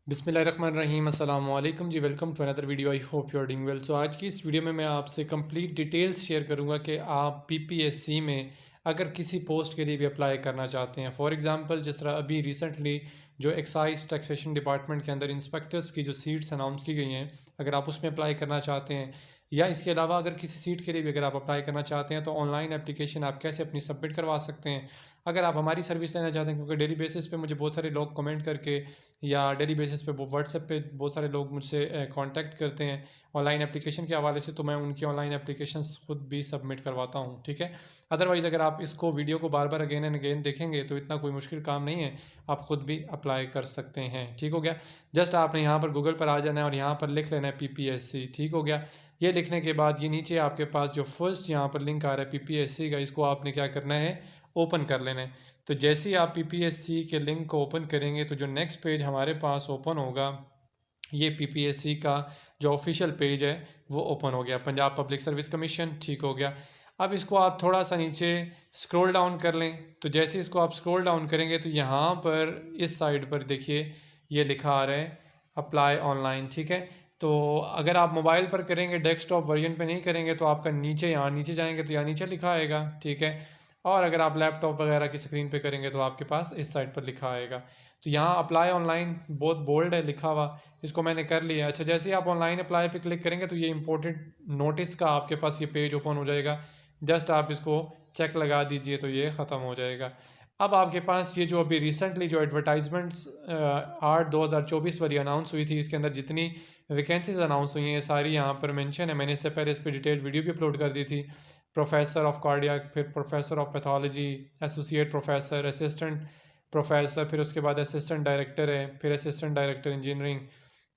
बिस्मिल्लाहिर्रहमानिर्रहीम अस्सलाम वालेकुम जी। Welcome to another video. I hope you are doing well. So आज की इस वीडियो में मैं आपसे कंप्लीट डिटेल्स शेयर करूंगा कि आप पीपीएससी में अगर किसी पोस्ट के लिए भी अप्लाई करना चाहते हैं। फॉर एग्जांपल जिस तरह अभी रिसेंटली जो एक्साइज टैक्सेशन डिपार्टमेंट के अंदर इंस्पेक्टर्स की जो सीट्स अनाउंस की गई हैं, अगर आप उसमें अप्लाई करना चाहते हैं या इसके अलावा अगर किसी सीट के लिए भी अगर आप अप्लाई करना चाहते हैं तो ऑनलाइन एप्लीकेशन आप कैसे अपनी सबमिट करवा सकते हैं। अगर आप हमारी सर्विस लेना चाहते हैं, क्योंकि डेली बेसिस पे मुझे बहुत सारे लोग कमेंट करके या डेली बेसिस पे वो व्हाट्सएप पे बहुत सारे लोग मुझसे कांटेक्ट करते हैं ऑनलाइन एप्लीकेशन के हवाले से, तो मैं उनकी ऑनलाइन एप्लीकेशंस खुद भी सबमिट करवाता हूँ। ठीक है। अदरवाइज़ अगर आप इसको वीडियो को बार बार अगेन एंड अगेन देखेंगे तो इतना कोई मुश्किल काम नहीं है, आप खुद भी अप्लाई कर सकते हैं। ठीक हो गया। जस्ट आपने यहाँ पर गूगल पर आ जाना है और यहाँ पर लिख लेना है पीपीएससी। ठीक हो गया। ये लिखने के बाद ये नीचे आपके पास जो फर्स्ट यहाँ पर लिंक आ रहा है पीपीएससी का, इसको आपने क्या करना है, ओपन कर लेना है। तो जैसे ही आप पीपीएससी के लिंक को ओपन करेंगे तो जो नेक्स्ट पेज हमारे पास ओपन होगा, ये पीपीएससी का जो ऑफिशियल पेज है वो ओपन हो गया, पंजाब पब्लिक सर्विस कमीशन। ठीक हो गया। अब इसको आप थोड़ा सा नीचे स्क्रॉल डाउन कर लें। तो जैसे इसको आप स्क्रॉल डाउन करेंगे तो यहाँ पर इस साइड पर देखिए ये लिखा आ रहा है अप्लाई ऑनलाइन। ठीक है। तो अगर आप मोबाइल पर करेंगे, डेस्कटॉप वर्जन पे नहीं करेंगे, तो आपका नीचे यहाँ नीचे जाएंगे तो यहाँ नीचे लिखा आएगा। ठीक है। और अगर आप लैपटॉप वगैरह की स्क्रीन पे करेंगे तो आपके पास इस साइड पर लिखा आएगा। तो यहाँ अप्लाई ऑनलाइन बहुत बोल्ड है लिखा हुआ, इसको मैंने कर लिया। अच्छा, जैसे ही आप ऑनलाइन अप्लाई पे क्लिक करेंगे तो ये इंपॉर्टेंट नोटिस का आपके पास ये पेज ओपन हो जाएगा। जस्ट आप इसको चेक लगा दीजिए तो ये ख़त्म हो जाएगा। अब आपके पास ये जो अभी रिसेंटली जो एडवर्टाइजमेंट्स 8/2024 वाली अनाउंस हुई थी, इसके अंदर जितनी वैकेंसीज अनाउंस हुई हैं ये सारी यहाँ पर मेंशन है। मैंने इससे पहले इस पर डिटेल वीडियो भी अपलोड कर दी थी। प्रोफेसर ऑफ कार्डियक, फिर professor of pathology, associate professor, assistant professor, फिर उसके बाद असिस्टेंट डायरेक्टर है, फिर असिस्टेंट डायरेक्टर इंजीनियरिंग,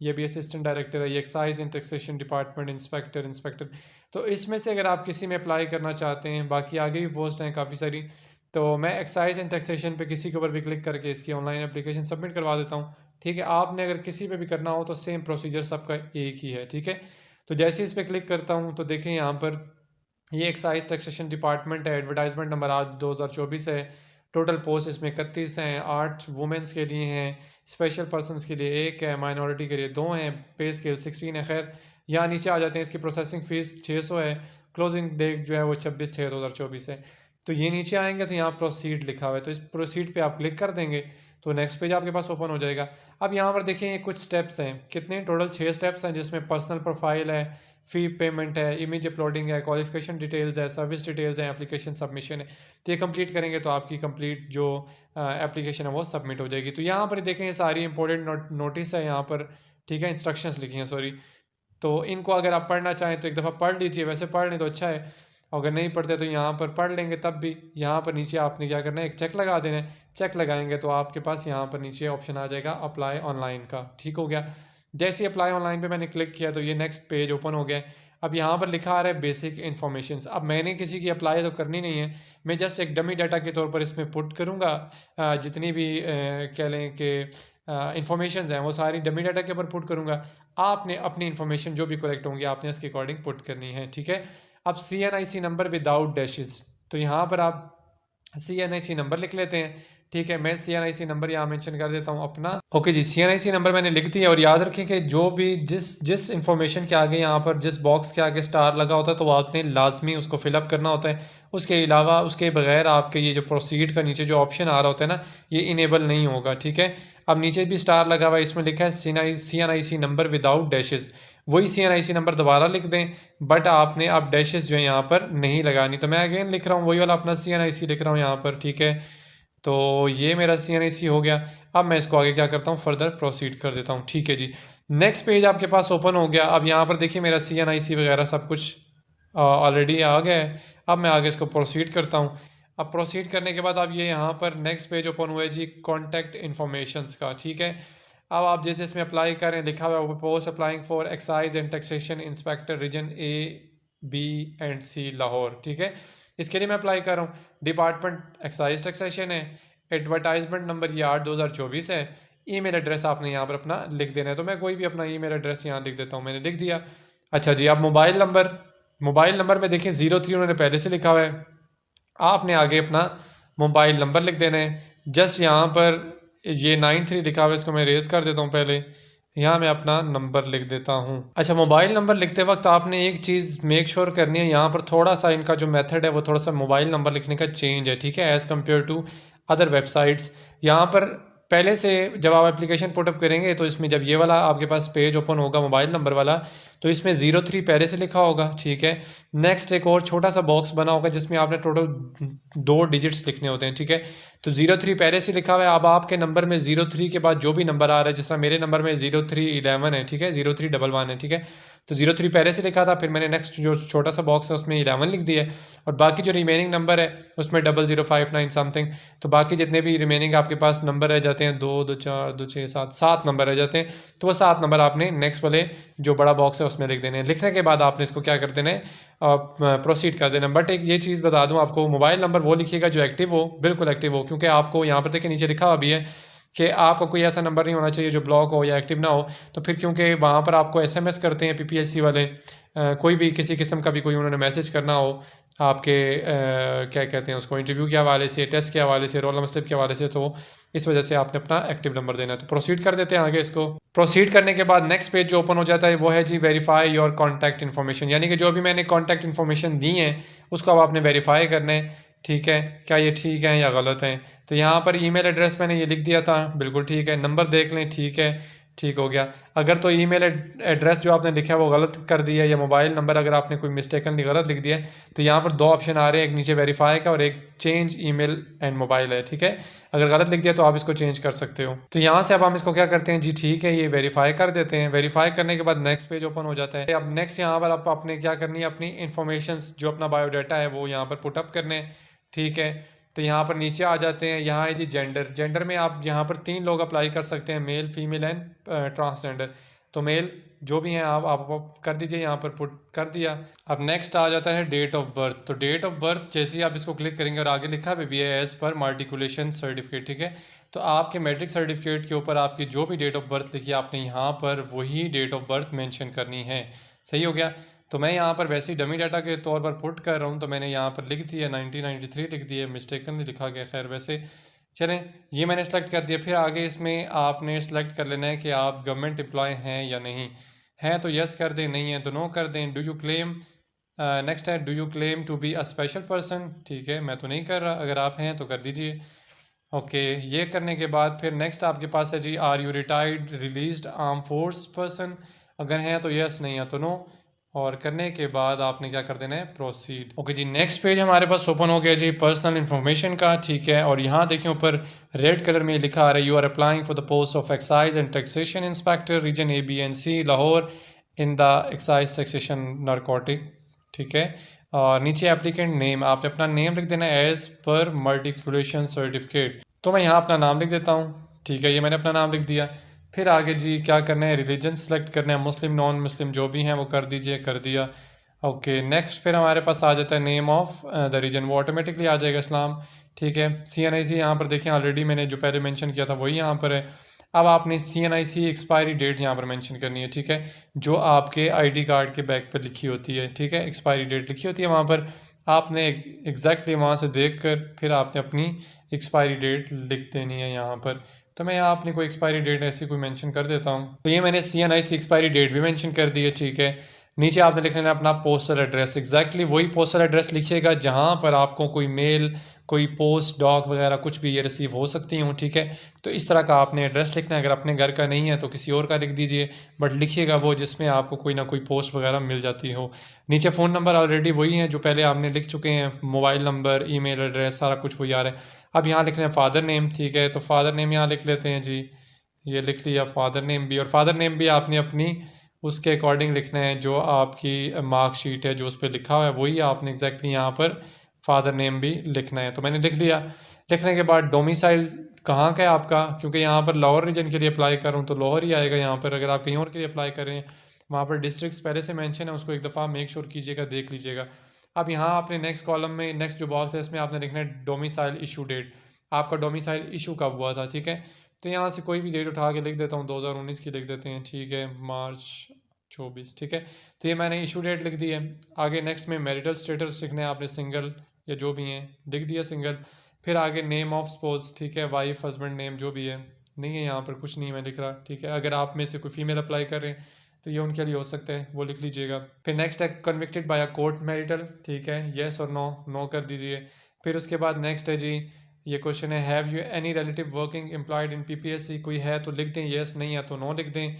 ये भी असिस्टेंट डायरेक्टर है, ये excise and taxation department inspector. तो इसमें से अगर आप किसी में अप्लाई करना चाहते हैं, बाकी आगे भी पोस्ट हैं काफ़ी सारी, तो मैं एक्साइज एंड टैक्सेशन पे किसी के ऊपर भी क्लिक करके इसकी ऑनलाइन एप्लीकेशन सबमिट करवा देता हूँ। ठीक है। आपने अगर किसी पे भी करना हो तो सेम प्रोसीजर सबका एक ही है। ठीक है। तो जैसे इस पर क्लिक करता हूँ तो देखें यहाँ पर ये एक्साइज टैक्सेशन डिपार्टमेंट है, एडवर्टाइजमेंट नंबर आज 2024 है। टोटल पोस्ट इसमें 31 हैं, 8 वुमेंस के लिए हैं, स्पेशल पर्सनस के लिए 1 है, माइनॉरिटी के लिए 2 हैं, पे स्केल 16 है। खैर यहाँ नीचे आ जाते हैं, इसकी प्रोसेसिंग फ़ीस 600 है, क्लोजिंग डेट जो है वो 26/6/2024 है। तो ये नीचे आएंगे तो यहाँ प्रोसीड लिखा हुआ है, तो इस प्रोसीड पे आप क्लिक कर देंगे तो नेक्स्ट पेज आपके पास ओपन हो जाएगा। अब यहाँ पर देखें ये कुछ स्टेप्स हैं, कितने टोटल 6 स्टेप्स हैं, जिसमें पर्सनल प्रोफाइल है, फ़ी पेमेंट है, इमेज अपलोडिंग है, क्वालिफिकेशन डिटेल्स है, सर्विस डिटेल्स है, एप्लीकेशन सबमिशन है। तो ये कंप्लीट करेंगे तो आपकी कंप्लीट जो एप्लीकेशन है वो सबमिट हो जाएगी। तो यहाँ पर देखें ये सारी इंपॉर्टेंट नोटिस है यहाँ पर। ठीक है। इंस्ट्रक्शंस लिखी हैं, सॉरी। तो इनको अगर आप पढ़ना चाहें तो एक दफ़ा पढ़ लीजिए, वैसे पढ़ लें तो अच्छा है, अगर नहीं पढ़ते तो यहाँ पर पढ़ लेंगे तब भी। यहाँ पर नीचे आपने क्या करना है, एक चेक लगा देना है। चेक लगाएंगे तो आपके पास यहाँ पर नीचे ऑप्शन आ जाएगा अप्लाई ऑनलाइन का। ठीक हो गया। जैसे ही अप्लाई ऑनलाइन पे मैंने क्लिक किया तो ये नेक्स्ट पेज ओपन हो गया। अब यहाँ पर लिखा आ रहा है बेसिक इन्फॉर्मेशन। अब मैंने किसी की अप्लाई तो करनी नहीं है, मैं जस्ट एक डमी डाटा के तौर पर इसमें पुट करूँगा जितनी भी कह लें कि इंफॉर्मेशन हैं वो सारी डमी डाटा के ऊपर पुट करूँगा। आपने अपनी इन्फॉर्मेशन जो भी कलेक्ट होंगी आपने इसके अकॉर्डिंग पुट करनी है। ठीक है। अब CNIC नंबर विदाउट डैशेस, तो यहाँ पर आप CNIC नंबर लिख लेते हैं। ठीक है। मैं CNIC नंबर यहाँ मेंशन कर देता हूँ अपना। ओके जी, CNIC नंबर मैंने लिख दिया। और याद रखें कि जो भी जिस जिस इंफॉर्मेशन के आगे यहाँ पर जिस बॉक्स के आगे स्टार लगा होता है तो आपने लाजमी उसको फिलअप करना होता है। उसके अलावा उसके बगैर आपके ये जो प्रोसीड का नीचे जो ऑप्शन आ रहा होता है ना, ये इनेबल नहीं होगा। ठीक है। अब नीचे भी स्टार लगा हुआ है, इसमें लिखा है CNIC नंबर विदाउट डैशेस, वही CNIC नंबर दोबारा लिख दें, बट आपने अब डैशेस जो है यहाँ पर नहीं लगानी। तो मैं अगेन लिख रहा हूँ वही वाला अपना CNIC लिख रहा हूँ यहाँ पर। ठीक है। तो ये मेरा CNIC हो गया। अब मैं इसको आगे क्या करता हूँ, फर्दर प्रोसीड कर देता हूँ। ठीक है जी। नेक्स्ट पेज आपके पास ओपन हो गया। अब यहाँ पर देखिए मेरा CNIC वगैरह सब कुछ ऑलरेडी आ गया है। अब मैं आगे इसको प्रोसीड करता हूँ। अब प्रोसीड करने के बाद अब ये यहाँ पर नेक्स्ट पेज ओपन हुआ है जी, कॉन्टैक्ट इन्फॉर्मेशंस का। ठीक है। अब आप जैसे इसमें अप्लाई करें, लिखा हुआ है post applying for excise and taxation inspector region A, B and C Lahore. ठीक है। इसके लिए मैं अप्लाई कर रहा हूँ। डिपार्टमेंट एक्साइज टैक्सेशन है, एडवर्टाइजमेंट नंबर ये 8/2024 है। ईमेल एड्रेस आपने यहाँ पर अपना लिख देना है, तो मैं कोई भी अपना ईमेल एड्रेस यहाँ लिख देता हूँ, मैंने लिख दिया। अच्छा जी, अब मोबाइल नंबर में देखें 03 उन्होंने पहले से लिखा हुआ है, आपने आगे अपना मोबाइल नंबर लिख देना है। जस्ट यहाँ पर ये 93 लिखा हुआ है, इसको मैं रेज कर देता हूँ पहले। यहाँ मैं अपना नंबर लिख देता हूँ। अच्छा, मोबाइल नंबर लिखते वक्त आपने एक चीज़ मेक श्योर करनी है, यहाँ पर थोड़ा सा इनका जो मेथड है वो थोड़ा सा मोबाइल नंबर लिखने का चेंज है, ठीक है, as compare to other websites. यहाँ पर पहले से जब आप एप्लीकेशन पुटअप करेंगे तो इसमें जब ये वाला आपके पास पेज ओपन होगा मोबाइल नंबर वाला, तो इसमें 03 पहले से लिखा होगा, ठीक है। नेक्स्ट एक और छोटा सा बॉक्स बना होगा जिसमें आपने टोटल 2 डिजिट्स लिखने होते हैं, ठीक है। तो 03 पहले से लिखा हुआ है। अब आपके नंबर में 03 के बाद जो भी नंबर आ रहा है, जिस तरह मेरे नंबर में 0311 है, ठीक है, 0311 है, ठीक है। तो 03 पहले से लिखा था, फिर मैंने नेक्स्ट जो छोटा सा बॉक्स है उसमें 11 लिख दिया है, और बाकी जो रिमेनिंग नंबर है उसमें 0059 समथिंग। तो बाकी जितने भी रिमेनिंग आपके पास नंबर रह जाते हैं, 2 2 4 2 6 7 7 नंबर रह जाते हैं, तो वो 7 नंबर आपने नेक्स्ट वाले जो बड़ा बॉक्स है उसमें लिख देने हैं। लिखने के बाद आपने इसको क्या कर देना है, प्रोसीड कर देना। बट एक ये चीज़ बता दूं आपको, मोबाइल नंबर वो लिखिएगा जो एक्टिव हो, बिल्कुल एक्टिव हो, क्योंकि आपको यहाँ पर देखिए नीचे लिखा हुआ भी है कि आपका कोई ऐसा नंबर नहीं होना चाहिए जो ब्लॉक हो या एक्टिव ना हो। तो फिर क्योंकि वहाँ पर आपको एसएमएस करते हैं पीपीएससी वाले, कोई भी किसी किस्म का भी कोई उन्होंने मैसेज करना हो आपके क्या कहते हैं उसको, इंटरव्यू के हवाले से, टेस्ट के हवाले से, रोल नंबर स्लिप के हवाले से, तो इस वजह से आपने अपना एक्टिव नंबर देना है। तो प्रोसीड कर देते हैं आगे इसको। प्रोसीड करने के बाद नेक्स्ट पेज जो ओपन हो जाता है वो है जी वेरीफाई योर कॉन्टैक्ट इन्फॉर्मेशन, यानी कि जो भी मैंने कॉन्टैक्ट इन्फॉर्मेशन दी हैं उसको अब आपने वेरीफाई करना है, ठीक है, क्या ये ठीक है या गलत है। तो यहाँ पर ईमेल एड्रेस मैंने ये लिख दिया था, बिल्कुल ठीक है। नंबर देख लें, ठीक है, ठीक हो गया। अगर तो ईमेल एड्रेस जो आपने लिखा है वो गलत कर दिया है, या मोबाइल नंबर अगर आपने कोई मिस्टेकनली गलत लिख दिया है, तो यहाँ पर 2 ऑप्शन आ रहे हैं, एक नीचे वेरीफाई का और एक चेंज ईमेल एंड मोबाइल है, ठीक है। अगर गलत लिख दिया तो आप इसको चेंज कर सकते हो। तो यहाँ से अब हम इसको क्या करते हैं जी, ठीक है, ये वेरीफाई कर देते हैं। वेरीफाई करने के बाद नेक्स्ट पेज ओपन हो जाता है। अब नेक्स्ट यहाँ पर आप आपने क्या करनी है, अपनी इन्फॉर्मेशन जो अपना बायोडाटा है वो यहाँ पर पुटअप करने, ठीक है। तो यहाँ पर नीचे आ जाते हैं, यहाँ है जी जेंडर। जेंडर में आप यहाँ पर 3 लोग अप्लाई कर सकते हैं, मेल, फीमेल एंड ट्रांसजेंडर। तो मेल जो भी हैं आप कर दीजिए, यहाँ पर पुट कर दिया। अब नेक्स्ट आ जाता है डेट ऑफ बर्थ। तो डेट ऑफ बर्थ जैसे ही आप इसको क्लिक करेंगे और आगे लिखा भी है एज़ पर मार्टिकुलेशन सर्टिफिकेट, ठीक है। तो आपके मैट्रिक सर्टिफिकेट के ऊपर आपकी जो भी डेट ऑफ बर्थ लिखी है आपने यहाँ पर वही डेट ऑफ बर्थ मेंशन करनी है। सही हो गया। तो मैं यहाँ पर वैसे ही डमी डाटा के तौर पर पुट कर रहा हूँ, तो मैंने यहाँ पर लिख दिया 1993 लिख दिया, मिस्टेकनली लिखा गया, खैर वैसे चलें, ये मैंने सेलेक्ट कर दिया। फिर आगे इसमें आपने सेलेक्ट कर लेना है कि आप गवर्नमेंट एम्प्लॉय हैं या नहीं हैं, तो यस कर दें, नहीं है तो नो कर दें। डू यू क्लेम, नेक्स्ट है do you claim to be a special person, ठीक है, मैं तो नहीं कर रहा, अगर आप हैं तो कर दीजिए। ओके, ये करने के बाद फिर नेक्स्ट आपके पास है जी, are you retired released arm force person, अगर हैं तो यस, नहीं है तो नो। और करने के बाद आपने क्या कर देना है, प्रोसीड। ओके जी, नेक्स्ट पेज हमारे पास ओपन हो गया जी पर्सनल इन्फॉर्मेशन का, ठीक है। और यहाँ देखिए ऊपर रेड कलर में लिखा आ रहा है, you are applying for the post of excise and taxation inspector region ABNC Lahore in the excise taxation narcotic, ठीक है। और नीचे एप्लीकेंट नेम, आपने अपना नेम लिख देना है एज पर मल्टीकुलेशन सर्टिफिकेट। तो मैं यहाँ अपना नाम लिख देता हूँ, ठीक है, ये मैंने अपना नाम लिख दिया। फिर आगे जी क्या करना है, रिलीजन सेलेक्ट करना है, मुस्लिम नॉन मुस्लिम जो भी हैं वो कर दीजिए, कर दिया। ओके, नेक्स्ट फिर हमारे पास आ जाता है नेम ऑफ द रीजन, वो ऑटोमेटिकली आ जाएगा इस्लाम, ठीक है। CNIC यहाँ पर देखिए ऑलरेडी मैंने जो पहले मेंशन किया था वही यहाँ पर है। अब आपने CNIC एक्सपायरी डेट यहाँ पर मेंशन करनी है, ठीक है, जो आपके ID कार्ड के बैक पर लिखी होती है, ठीक है, एक्सपायरी डेट लिखी होती है वहाँ पर। आपने एग्जैक्टली वहाँ से देख कर फिर आपने अपनी एक्सपायरी डेट लिख देनी है यहाँ पर। तो मैं यहाँ अपनी कोई एक्सपायरी डेट ऐसी कोई मेंशन कर देता हूँ। तो ये मैंने CNIC एक्सपायरी डेट भी मेंशन कर दी है, ठीक है। नीचे आपने लिख लेना अपना पोस्टल एड्रेस, एग्जैक्टली वही पोस्टल एड्रेस लिखिएगा जहाँ पर आपको कोई मेल, कोई पोस्ट, डॉक वगैरह कुछ भी ये रिसीव हो सकती हूँ, ठीक है। तो इस तरह का आपने एड्रेस लिखना है। अगर अपने घर का नहीं है तो किसी और का लिख दीजिए, बट लिखिएगा वो जिसमें आपको कोई ना कोई पोस्ट वगैरह मिल जाती हो। नीचे फ़ोन नंबर ऑलरेडी वही हैं जो पहले आपने लिख चुके हैं, मोबाइल नंबर, ईमेल एड्रेस, सारा कुछ वही आ रहा है। अब यहाँ लिख रहे हैं फादर नेम, ठीक है, तो फादर नेम यहाँ लिख लेते हैं जी, ये लिख लिया फादर नेम भी। और फादर नेम भी आपने अपनी उसके अकॉर्डिंग लिखना है, जो आपकी मार्कशीट है जो उस पर लिखा हुआ है वही आपने एग्जैक्टली यहाँ पर फादर नेम भी लिखना है। तो मैंने लिख लिया। लिखने के बाद डोमिसाइल कहाँ का है आपका, क्योंकि यहाँ पर लाहौर रीजन के लिए अप्लाई कर रहा हूँ तो लाहौर ही आएगा यहाँ पर। अगर आप कहीं और के लिए अप्लाई कर रहे हैं वहाँ पर डिस्ट्रिक्ट्स पहले से मेंशन है, उसको एक दफ़ा मेक श्योर कीजिएगा, देख लीजिएगा। अब यहाँ आपने नेक्स्ट कॉलम में नेक्स्ट जो बॉक्स है इसमें आपने लिखना है डोमिसाइल इशू डेट, आपका डोमिसाइल इशू कब हुआ था, ठीक है। तो यहाँ से कोई भी डेट उठा के लिख देता हूँ, 2019 की लिख देते हैं, ठीक है, मार्च 24, ठीक है। तो ये मैंने इशू डेट लिख दी है। आगे नेक्स्ट में मैरिटल स्टेटस लिखना है आपने, सिंगल या जो भी हैं लिख दिया सिंगल। फिर आगे नेम ऑफ स्पोज, ठीक है, वाइफ हस्बैंड नेम जो भी है, नहीं है यहाँ पर कुछ नहीं मैं लिख रहा, ठीक है। अगर आप में से कोई फीमेल अप्लाई कर रहे हैं तो ये उनके लिए हो सकता है, वो लिख लीजिएगा। फिर नेक्स्ट है convicted by a court marital, ठीक है, येस और नो, नो कर दीजिए। फिर उसके बाद नेक्स्ट है जी, ये क्वेश्चन है have you any relative working employed in PPSC, कोई है तो लिख दें येस, नहीं है तो नो लिख दें,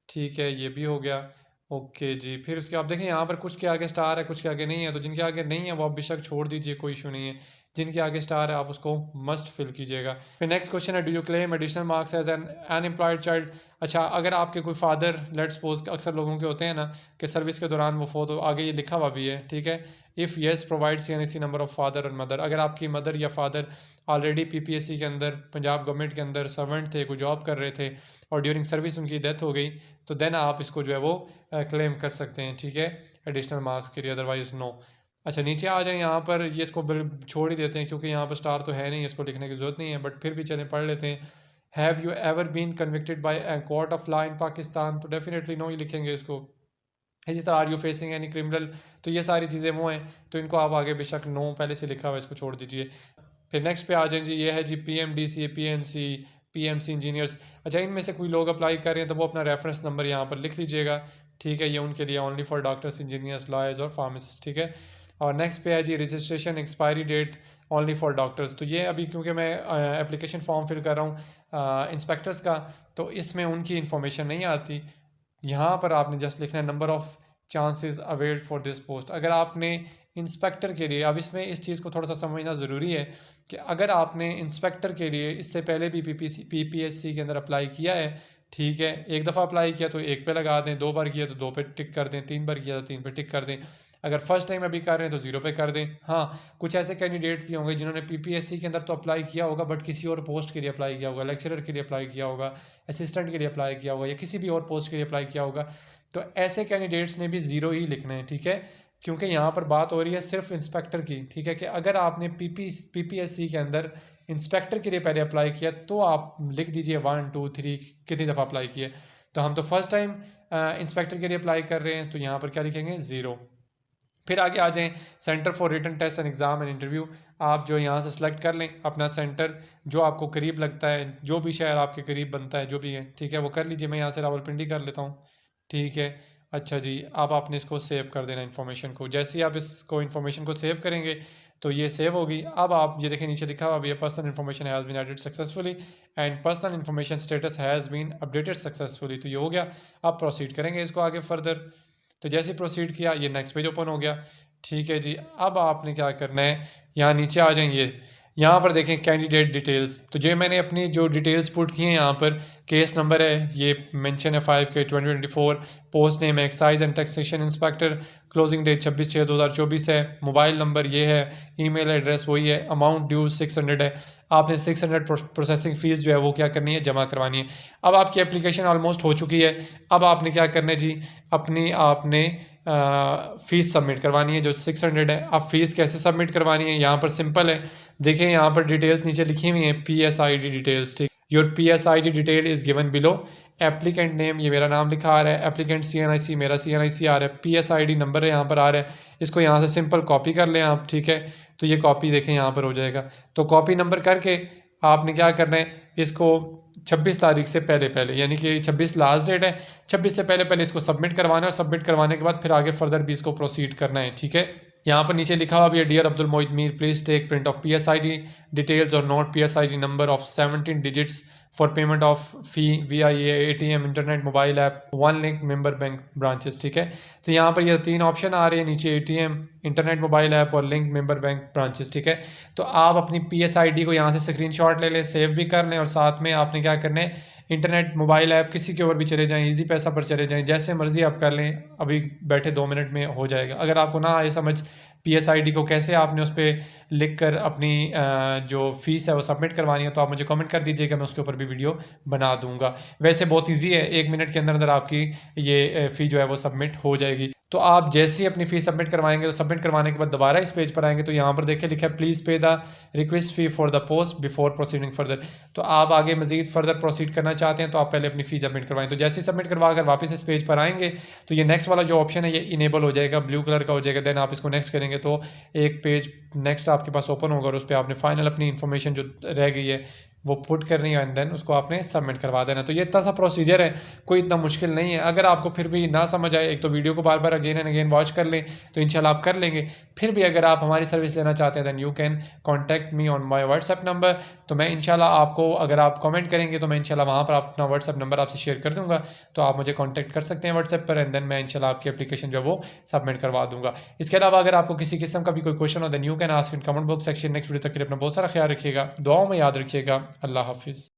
ठीक है, ये भी हो गया। ओके जी, फिर उसके आप देखें यहाँ पर कुछ के आगे स्टार है, कुछ के आगे नहीं है, तो जिनके आगे नहीं है वो आप बेशक छोड़ दीजिए, कोई इशू नहीं है। जिनके आगे स्टार है आप उसको मस्ट फिल कीजिएगा। फिर नेक्स्ट क्वेश्चन है do you claim additional marks as an unemployed child. अच्छा, अगर आपके कोई फादर, लेट्स सपोज अक्सर लोगों के होते हैं ना कि सर्विस के दौरान वो फोटो, आगे ये लिखा हुआ भी है, ठीक है, if yes provide CNC number of father और मदर। अगर आपकी मदर या फादर ऑलरेडी पीपीएससी के अंदर, पंजाब गवर्नमेंट के अंदर सर्वेंट थे, कोई जॉब कर रहे थे और ड्यूरिंग सर्विस उनकी डेथ हो गई, तो देन आप इसको जो है वो क्लेम कर सकते हैं, ठीक है, एडिशनल मार्क्स के लिए, अदरवाइज नो। अच्छा, नीचे आ जाए, यहाँ पर ये इसको छोड़ ही देते हैं क्योंकि यहाँ पर स्टार तो है नहीं, इसको लिखने की ज़रूरत नहीं है, बट फिर भी चलें पढ़ लेते हैं। Have you ever been convicted by a court of law in Pakistan, तो डेफिनेटली नो ही लिखेंगे इसको। इसी तरह are you facing any criminal, तो ये सारी चीज़ें वो हैं, तो इनको आप आगे बेशक नो पहले से लिखा हुआ है, इसको छोड़ दीजिए। फिर नेक्स्ट पे आ जाए जी, ये है जी PMDC, PNC, PMC इंजीनियर्स। अच्छा, इनमें से कोई लोग अप्लाई कर रहे हैं तो वो अपना रेफरेंस नंबर यहाँ पर लिख लीजिएगा, ठीक है, ये उनके लिए only for doctors, engineers, lawyers और फार्मासिस्ट, ठीक है। और नेक्स्ट पे है जी registration expiry date only for doctors, तो ये अभी क्योंकि मैं एप्लीकेशन फॉर्म फिल कर रहा हूँ इंस्पेक्टर्स का, तो इसमें उनकी इन्फॉर्मेशन नहीं आती। यहाँ पर आपने जस्ट लिखना है number of chances availed for this post. अगर आपने इंस्पेक्टर के लिए, अब इसमें इस चीज़ को थोड़ा सा समझना ज़रूरी है कि अगर आपने इंस्पेक्टर के लिए इससे पहले भी पीपीएससी के अंदर अप्लाई किया है, ठीक है, एक दफ़ा अप्लाई किया तो एक पे लगा दें, 2 बार किया तो 2 पे टिक कर दें, 3 बार किया तो 3 पे टिक कर दें। अगर फर्स्ट टाइम अभी कर रहे हैं तो 0 पे कर दें। हाँ, कुछ ऐसे कैंडिडेट भी होंगे जिन्होंने पीपीएससी के अंदर तो अप्लाई किया होगा बट किसी और पोस्ट के लिए अप्लाई किया होगा, लेक्चरर के लिए अप्लाई किया होगा, असिस्टेंट के लिए अप्लाई किया होगा या किसी भी और पोस्ट के लिए अप्लाई किया होगा, तो ऐसे कैंडिडेट्स ने भी 0 ही लिखना है, ठीक है, क्योंकि यहाँ पर बात हो रही है सिर्फ इंस्पेक्टर की, ठीक है, कि अगर आपने पीपीएससी के अंदर इंस्पेक्टर के लिए पहले अप्लाई किया तो आप लिख दीजिए 1 2 3 कितनी दफ़ा अप्लाई किए। तो हम तो फर्स्ट टाइम इंस्पेक्टर के लिए अप्लाई कर रहे हैं, तो यहाँ पर क्या लिखेंगे 0। फिर आगे आ जाएं, centre for written test and exam and interview, आप जो यहाँ से सेलेक्ट कर लें अपना सेंटर जो आपको करीब लगता है, जो भी शहर आपके करीब बनता है, जो भी है, ठीक है, वो कर लीजिए। मैं यहाँ से रावलपिंडी कर लेता हूँ, ठीक है। अच्छा जी, अब आपने इसको सेव कर देना इन्फॉर्मेशन को। जैसे ही आप इसको इन्फॉर्मेशन को सेव करेंगे तो ये सेव होगी। अब आप ये देखें नीचे लिखा हुआ भी है personal information has been added successfully and personal information status has been updated successfully, तो ये हो गया। अब प्रोसीड करेंगे इसको आगे फर्दर, तो जैसे प्रोसीड किया ये नेक्स्ट पेज ओपन हो गया, ठीक है जी। अब आपने क्या करना है, यहाँ नीचे आ जाएंगे, यहाँ पर देखें कैंडिडेट डिटेल्स, तो जो मैंने अपनी जो डिटेल्स पुट की हैं यहाँ पर, केस नंबर है ये मेंशन है 5K2024, पोस्ट नेम है excise and taxation inspector, closing date 26/6/2024 है, मोबाइल नंबर ये है, ईमेल एड्रेस वही है, अमाउंट ड्यू 600 है। आपने 600 प्रोसेसिंग फ़ीस जो है वो क्या करनी है, जमा करवानी है। अब आपकी एप्लीकेशन ऑलमोस्ट हो चुकी है। अब आपने क्या करना है जी, आपने फ़ीस सबमिट करवानी है जो 600 है। अब फ़ीस कैसे सबमिट करवानी है, यहाँ पर सिंपल है, देखें यहाँ पर डिटेल्स नीचे लिखी हुई हैं, PSID डिटेल्स, ठीक, your PSID detail is given below, applicant name ये मेरा नाम लिखा आ रहा है, एप्लीकेंट CNIC मेरा CNIC आ रहा है, PSID नंबर यहाँ पर आ रहा है, इसको यहाँ से सिंपल कॉपी कर लें आप, ठीक है। तो ये कॉपी देखें यहाँ पर हो जाएगा, तो कॉपी नंबर करके आपने क्या करना है, इसको 26 तारीख से पहले पहले, यानी कि 26 लास्ट डेट है, 26 से पहले पहले इसको सबमिट करवाना है, और सबमिट करवाने के बाद फिर आगे फर्दर भी इसको प्रोसीड करना है, ठीक है। यहाँ पर नीचे लिखा हुआ भी है, dear Abdul Mohit Mir please take print of PSID details और note PSID number of 17 digits for payment of fee via ATM internet mobile app 1 link member bank branches, ठीक है। तो यहाँ पर ये 3 ऑप्शन आ रहे हैं नीचे, ATM इंटरनेट मोबाइल ऐप और लिंक मेंबर बैंक ब्रांचेस, ठीक है। तो आप अपनी PSID को यहाँ से स्क्रीनशॉट ले लें, सेव भी कर लें, और साथ में आपने क्या करना है, इंटरनेट मोबाइल ऐप किसी के ऊपर भी चले जाएं, इजी पैसा पर चले जाएं, जैसे मर्जी आप कर लें, अभी बैठे 2 मिनट में हो जाएगा। अगर आपको ना आए समझ PSID को कैसे आपने उस पर लिख कर अपनी जो फ़ीस है वो सबमिट करवानी है, तो आप मुझे कमेंट कर दीजिएगा, मैं उसके ऊपर भी वीडियो बना दूंगा। वैसे बहुत ईजी है, 1 मिनट के अंदर अंदर आपकी ये फ़ी जो है वो सबमिट हो जाएगी। तो आप जैसे ही अपनी फ़ीस सबमिट करवाएंगे तो सबमिट करवाने के बाद दोबारा इस पेज पर आएंगे तो यहाँ पर देखिए लिखा है प्लीज़ पे the request fee for the post before proceeding further. तो आप आगे मजीद फर्दर प्रोसीड करना चाहते हैं तो आप पहले अपनी फ़ी सबमिट करवाएं। तो जैसे ही सबमिट करवा कर वापस इस पेज पर आएंगे तो ये नेक्स्ट वाला जो ऑप्शन है ये इनेबल हो जाएगा, ब्लू कलर का हो जाएगा। देन आप इसको नेक्स्ट करेंगे तो एक पेज नेक्स्ट आपके पास ओपन होगा और उस पर आपने फाइनल अपनी इन्फॉर्मेशन जो रह गई है वो पुट करनी है एंड देन उसको आपने सबमिट करवा देना। तो ये इतना सा प्रोसीजर है, कोई इतना मुश्किल नहीं है। अगर आपको फिर भी ना समझ आए, एक तो वीडियो को बार बार अगेन एंड अगेन वॉच कर लें तो इंशाल्लाह आप कर लेंगे। फिर भी अगर आप हमारी सर्विस लेना चाहते हैं then you can contact me on my WhatsApp number. तो मैं इंशाल्लाह आपको, अगर आप कमेंट करेंगे तो मैं इंशाल्लाह वहाँ पर अपना व्हाट्सएप नंबर आपसे शेयर कर दूँगा, तो आप मुझे कॉन्टैक्ट कर सकते हैं व्हाट्सएप पर एंड देन मैं इंशाल्लाह आपकी एप्लीकेशन जो वो सबमिट करवा दूँगा। इसके अलावा अगर आपको किसी किस्म का भी कोई क्वेश्चन हो then you can ask in comment box section. Next video तक के लिए अपना बहुत सारा ख्याल रखिएगा, दुआओं में याद रखिएगा। अल्लाह हाफिज़।